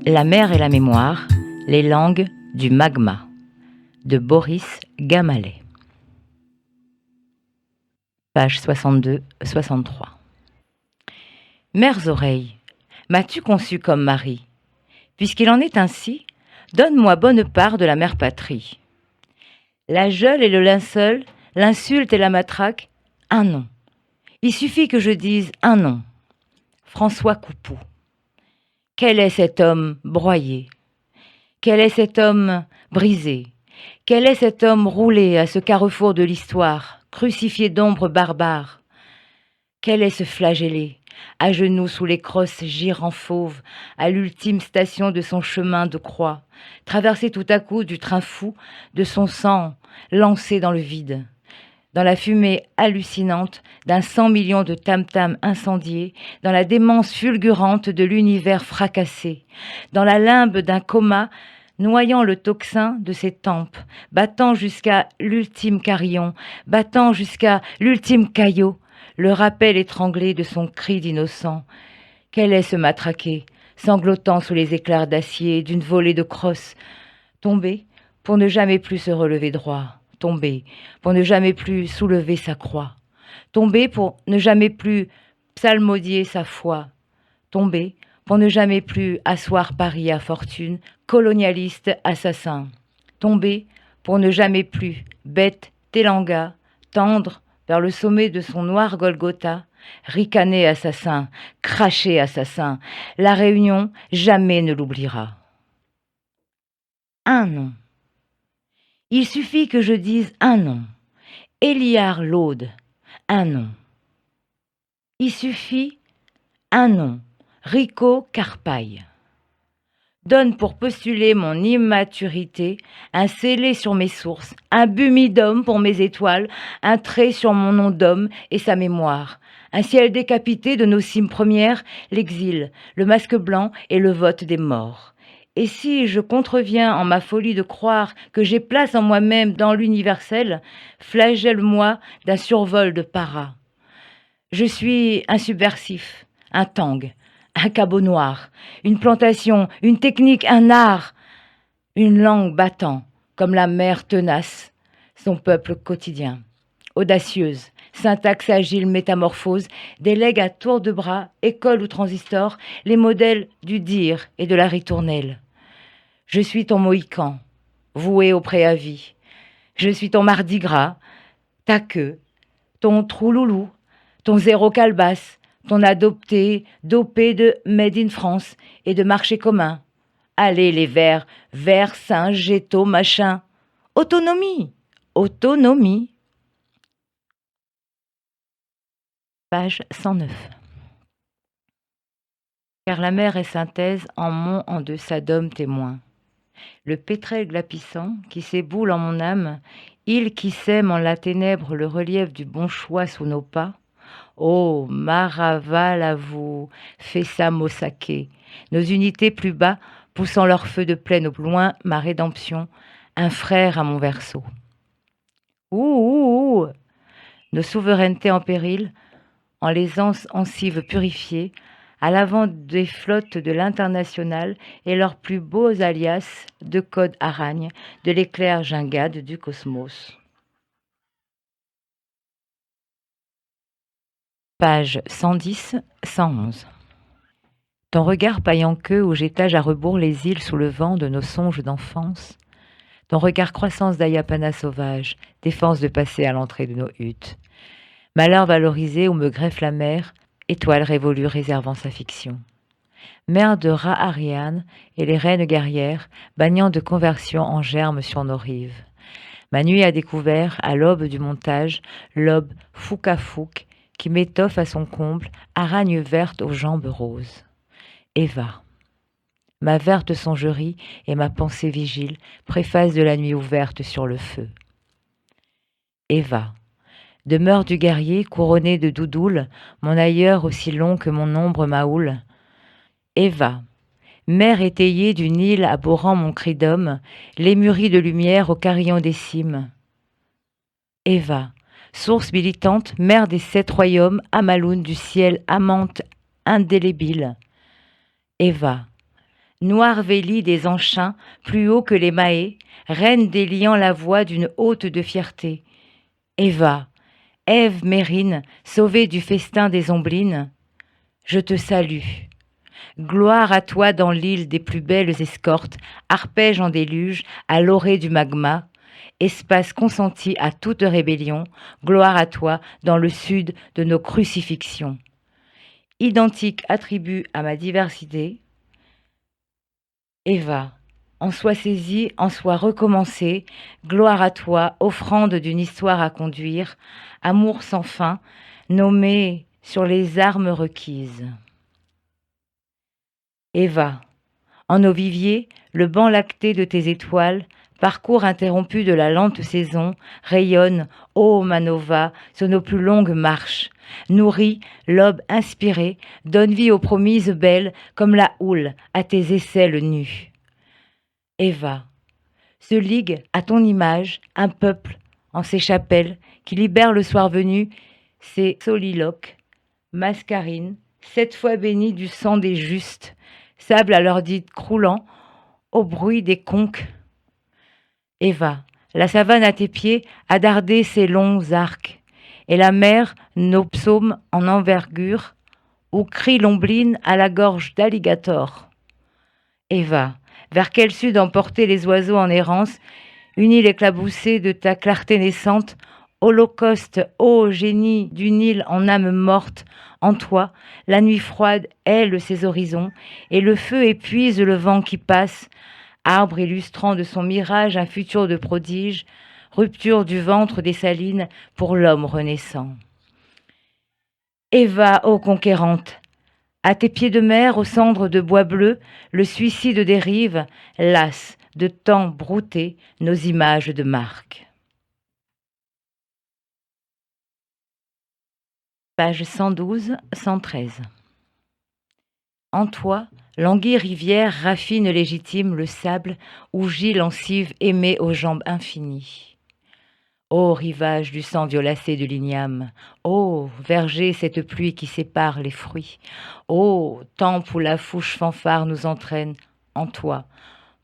La mer et la mémoire, les langues du magma, de Boris Gamalet. Page 62-63. Mères oreilles, m'as-tu conçu comme mari? Puisqu'il en est ainsi, donne-moi bonne part de la mère patrie. La geôle et le linceul, l'insulte et la matraque, un nom. Il suffit que je dise un nom. François Coupeau. Quel est cet homme broyé? Quel est cet homme brisé? Quel est cet homme roulé à ce carrefour de l'histoire, crucifié d'ombres barbares? Quel est ce flagellé, à genoux sous les crosses girant fauves, à l'ultime station de son chemin de croix, traversé tout à coup du train fou de son sang lancé dans le vide? Dans la fumée hallucinante d'un 100 millions de tam-tams incendiés, dans la démence fulgurante de l'univers fracassé, dans la limbe d'un coma noyant le tocsin de ses tempes, battant jusqu'à l'ultime carillon, battant jusqu'à l'ultime caillot, le rappel étranglé de son cri d'innocent. Quel est ce matraqué, sanglotant sous les éclairs d'acier d'une volée de crosses, tombé pour ne jamais plus se relever droit, tombé pour ne jamais plus soulever sa croix, tombé pour ne jamais plus psalmodier sa foi, tombé pour ne jamais plus asseoir Paris à fortune, colonialiste assassin, tombé pour ne jamais plus, bête télanga, tendre vers le sommet de son noir Golgotha, ricaner assassin, cracher assassin, la Réunion jamais ne l'oubliera. Un nom. Il suffit que je dise un nom. Éliard Laude, un nom. Il suffit un nom. Rico Carpaille. Donne pour postuler mon immaturité un scellé sur mes sources, un bumidum pour mes étoiles, un trait sur mon nom d'homme et sa mémoire, un ciel décapité de nos cimes premières, l'exil, le masque blanc et le vote des morts. Et si je contreviens en ma folie de croire que j'ai place en moi-même dans l'universel, flagelle-moi d'un survol de para. Je suis un subversif, un tang, un cabot noir, une plantation, une technique, un art, une langue battant, comme la mer tenace, son peuple quotidien. Audacieuse, syntaxe agile, métamorphose, délègue à tour de bras, école ou transistor, les modèles du dire et de la ritournelle. Je suis ton mohican, voué au préavis. Je suis ton mardi gras, ta queue, ton trouloulou, ton zéro calebasse, ton adopté, dopé de Made in France et de marché commun. Allez les verts, verts, singes, gétaux, machin. Autonomie, autonomie. Page 109. Car la mer est synthèse en mon en deçà d'homme témoin. Le pétrel glapissant qui s'éboule en mon âme, île qui sème en la ténèbre le relief du bon choix sous nos pas. Oh, Maravalavou, Fessamosake, nos unités plus bas, poussant leur feu de plaine au loin, ma rédemption, un frère à mon verso. Ouh, nos souverainetés en péril, en les ansives purifiées, à l'avant des flottes de l'international et leurs plus beaux alias de code aragne, de l'éclair gingade du cosmos. Page 110-111. Ton regard paillant queue où j'étage à rebours les îles sous le vent de nos songes d'enfance, ton regard croissance d'Ayapana sauvage, défense de passer à l'entrée de nos huttes, malheur valorisé où me greffe la mer, étoile révolue réservant sa fiction. Mer de rat Ariane et les reines guerrières, baignant de conversion en germes sur nos rives. Ma nuit a découvert, à l'aube du montage, l'aube foucafouk qui m'étoffe à son comble, aragne verte aux jambes roses. Eva. Ma verte songerie et ma pensée vigile, préface de la nuit ouverte sur le feu. Eva. Demeure du guerrier couronné de doudoules, mon ailleurs aussi long que mon ombre maoule. Eva. Mer étayée d'une île abhorrant mon cri d'homme, lémurie de lumière au carillon des cimes. Eva. Source militante, mère des 7 royaumes, Amaloun du ciel, amante indélébile. Eva. Noire Vélie des enchains, plus haut que les mahés, reine déliant la voix d'une haute de fierté. Eva, Ève Mérine, sauvée du festin des omblines, je te salue. Gloire à toi dans l'île des plus belles escortes, arpège en déluge, à l'orée du magma, espace consenti à toute rébellion, gloire à toi dans le sud de nos crucifixions. Identique attribut à ma diversité, Eva, en soi saisie, en soi recommencée, gloire à toi, offrande d'une histoire à conduire, amour sans fin, nommé sur les armes requises. Eva, en nos viviers, le banc lacté de tes étoiles, parcours interrompu de la lente saison, rayonne, ô Manova, sur nos plus longues marches. Nourrit, l'aube inspirée, donne vie aux promises belles, comme la houle à tes aisselles nues. Eva, se ligue à ton image un peuple en ses chapelles qui libère le soir venu ses soliloques, mascarines, 7 fois bénis du sang des justes, sable à leur dit croulant, au bruit des conques. Eva, la savane à tes pieds a dardé ses longs arcs, et la mer, nos psaumes en envergure, où crie l'ombline à la gorge d'alligator. Eva, vers quel sud emporter les oiseaux en errance, une île éclaboussée de ta clarté naissante, holocauste, ô génie d'une île en âme morte, en toi, la nuit froide hèle ses horizons, et le feu épuise le vent qui passe, arbre illustrant de son mirage un futur de prodige, rupture du ventre des salines pour l'homme renaissant. Eva, ô conquérante, à tes pieds de mer, aux cendres de bois bleu, le suicide dérive, lasse de temps brouté nos images de marque. Page 112-113. En toi, l'anguille rivière raffine légitime le sable où gît l'encive aimée aux jambes infinies. Ô rivage du sang violacé de l'igname, ô verger cette pluie qui sépare les fruits, ô temple où la fouche fanfare nous entraîne, en toi,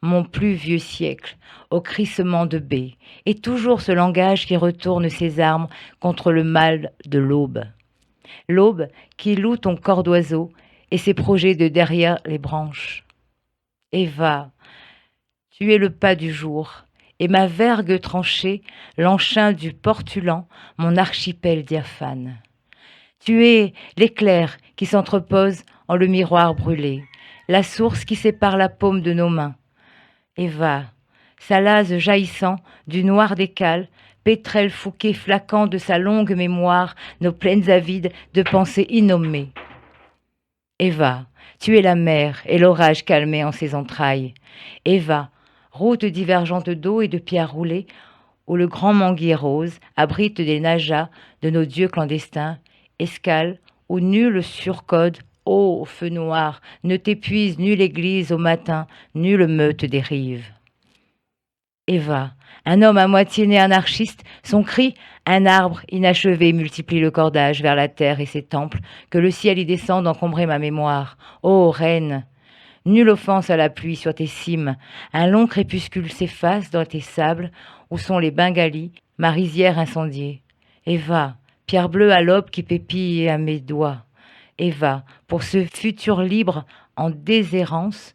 mon plus vieux siècle, au crissement de baies, et toujours ce langage qui retourne ses armes contre le mal de l'aube. L'aube qui loue ton corps d'oiseau et ses projets de derrière les branches. Eva, tu es le pas du jour, et ma vergue tranchée, l'enchain du portulan, mon archipel diaphane. Tu es l'éclair qui s'entrepose en le miroir brûlé, la source qui sépare la paume de nos mains. Eva, salaz jaillissant du noir des cales, pétrel fouquet flaquant de sa longue mémoire, nos plaines avides de pensées innommées. Eva, tu es la mer et l'orage calmé en ses entrailles. Eva, route divergente d'eau et de pierres roulées, où le grand manguier rose abrite des najas de nos dieux clandestins, escale où nul surcode, ô feu noir, ne t'épuise nulle église au matin, nulle meute des rives. Eva, un homme à moitié né anarchiste, son cri, un arbre inachevé multiplie le cordage vers la terre et ses temples, que le ciel y descend d'encombrer ma mémoire. Ô reine, nulle offense à la pluie sur tes cimes, un long crépuscule s'efface dans tes sables, où sont les bengalis, ma rizière incendiée. Eva, pierre bleue à l'aube qui pépille à mes doigts. Eva, pour ce futur libre en déshérence,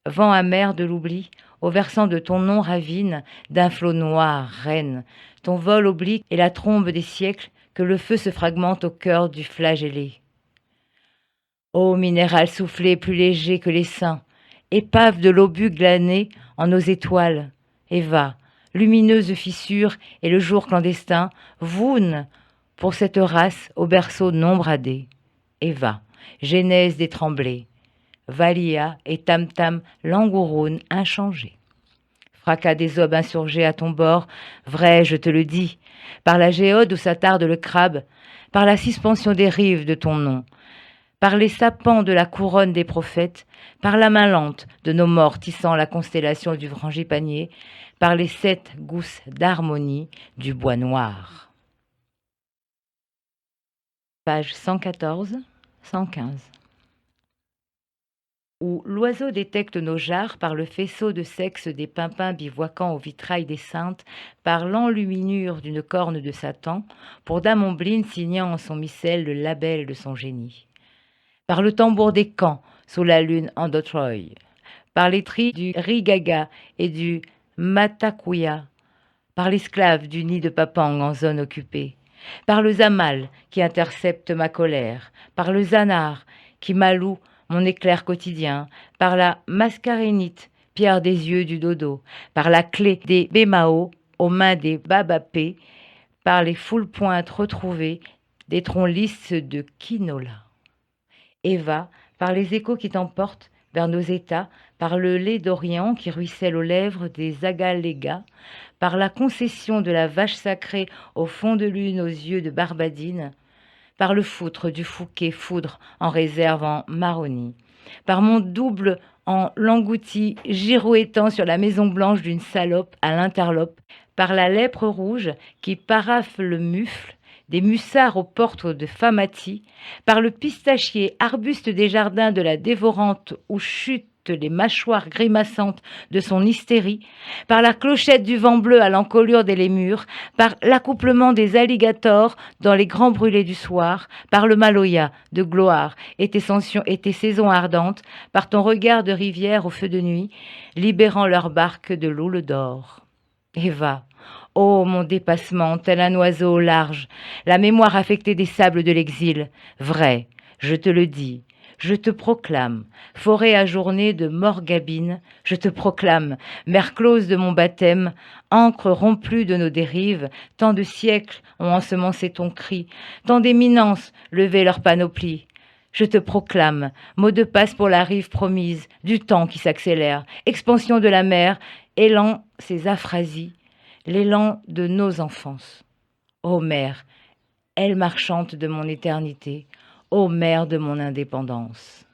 vent amer de l'oubli, au versant de ton nom ravine, d'un flot noir, reine, ton vol oblique et la trombe des siècles, que le feu se fragmente au cœur du flagellé. Ô minéral soufflé plus léger que les seins, épave de l'obus glané en nos étoiles, Eva, lumineuse fissure et le jour clandestin, voune pour cette race au berceau non bradé. Eva, genèse des tremblés, Valia et Tam-Tam langouroune inchangés. Fracas des aubes insurgés à ton bord, vrai, je te le dis, par la géode où s'attarde le crabe, par la suspension des rives de ton nom, par les sapants de la couronne des prophètes, par la main lente de nos morts tissant la constellation du frangipanier, par les 7 gousses d'harmonie du bois noir. Page 114-115. où l'oiseau détecte nos jarres par le faisceau de sexe des pimpins bivouaquant au vitrail des saintes, par l'enluminure d'une corne de Satan, pour Dame Ombline signant en son missel le label de son génie. Par le tambour des camps, sous la lune Andotroy, par les tris du Rigaga et du Matakuya, par l'esclave du nid de Papang en zone occupée, par le Zamal qui intercepte ma colère, par le Zanar qui maloue mon éclair quotidien, par la mascarénite, pierre des yeux du dodo, par la clé des Bémao aux mains des Babapé, par les foules pointes retrouvées des troncs lisses de quinola. Eva, par les échos qui t'emportent vers nos états, par le lait d'Orient qui ruisselle aux lèvres des agalégas, par la concession de la vache sacrée au fond de lune aux yeux de Barbadine, par le foutre du Fouquet foudre en réserve en marronie, par mon double en langouti girouettant sur la maison blanche d'une salope à l'interlope, par la lèpre rouge qui parafle le mufle, des mussards aux portes de Famati, par le pistachier arbuste des jardins de la dévorante où chutent les mâchoires grimaçantes de son hystérie, par la clochette du vent bleu à l'encolure des lémurs, par l'accouplement des alligators dans les grands brûlés du soir, par le maloya de gloire et tes saisons ardentes, par ton regard de rivière au feu de nuit, libérant leurs barques de l'houle d'or. Eva, ô mon dépassement, tel un oiseau au large, la mémoire affectée des sables de l'exil, vrai, je te le dis, je te proclame, forêt ajournée de Morgabine, je te proclame, mer close de mon baptême, encre rompue de nos dérives, tant de siècles ont ensemencé ton cri, tant d'éminences levé leur panoplie. Je te proclame, mot de passe pour la rive promise, du temps qui s'accélère, expansion de la mer, élan ses aphrasies, l'élan de nos enfances. Ô mère, aile marchante de mon éternité, ô mère de mon indépendance.